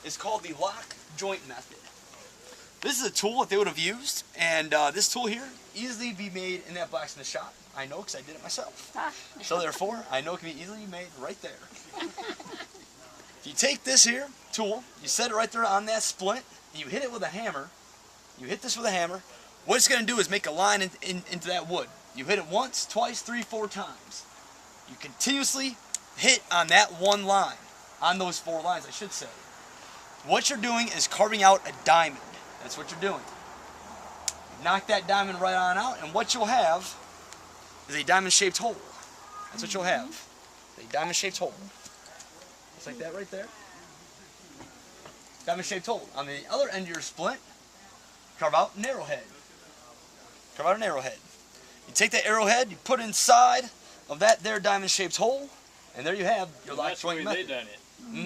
is called the lock joint method. This is a tool that they would have used, and this tool here easily be made in that blacksmith shop. I know because I did it myself. So therefore, I know it can be easily made right there. If you take this here tool, you set it right there on that splint, and you hit it with a hammer. You hit this with a hammer. What it's going to do is make a line into that wood. You hit it once, twice, 3, 4 times. You continuously hit on that one line, on those 4 lines, I should say. What you're doing is carving out a diamond. That's what you're doing. Knock that diamond right on out, and what you'll have is a diamond-shaped hole. That's what you'll have. A diamond-shaped hole. Just like that right there. Diamond-shaped hole. On the other end of your splint, carve out an arrowhead. Carve out an arrowhead. You take that arrowhead, you put it inside of that there diamond-shaped hole, and there you have your lock joint method. That's the way they done it.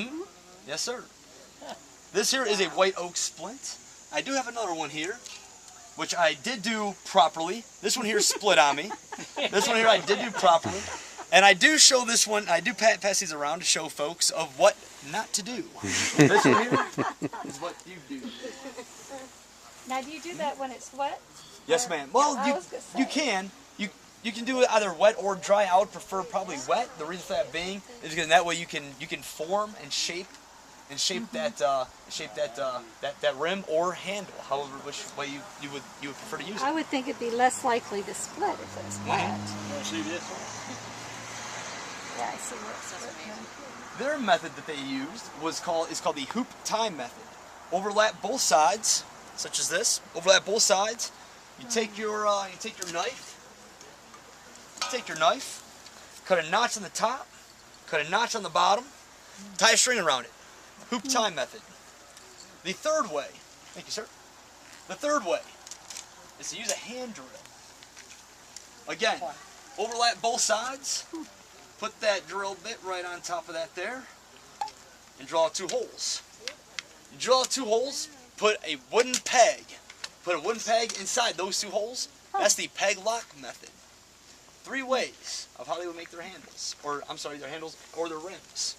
Mm-hmm. Yes, sir. This here is a white oak splint. I do have another one here, which I did do properly. This one here is split on me. This one here I did do properly. And I do show this one, I do pass these around to show folks of what not to do. This one here is what you do. Now, do you do that when it's wet? Yes, ma'am. Well, you can. You can do it either wet or dry. I would prefer probably wet. The reason for that being is because in that way you can form and shape that rim or handle, however which way you would prefer to use it. I would think it'd be less likely to split if it was wet. You want to see this one? Yeah, I see what's split. Their method that they used is called the hoop time method. Overlap both sides, such as this. Overlap both sides. You take your knife. Take your knife. Cut a notch on the top. Cut a notch on the bottom. Tie a string around it. Hoop time method. The third way, thank you, sir. The third way is to use a hand drill. Again, overlap both sides. Put that drill bit right on top of that there, and draw 2 holes. You draw 2 holes. Put a wooden peg. Put a wooden peg inside those 2 holes. That's the peg lock method. 3 ways of how they would make their handles, or I'm sorry, their handles or their rims.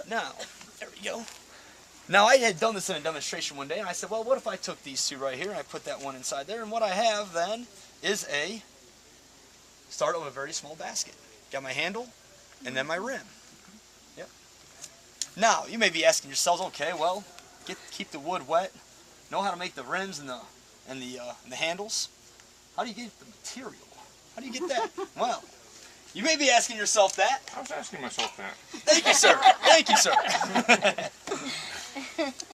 Now, there we go. Now, I had done this in a demonstration one day, and I said, well, what if I took these 2 right here, and I put that one inside there, and what I have then is a start of a very small basket. Got my handle, and then my rim. Yep. Now, you may be asking yourselves, okay, well, keep the wood wet, know how to make the rims and the handles. How do you get the material? How do you get that? Well, you may be asking yourself that. I was asking myself that. Thank you, sir. Thank you, sir.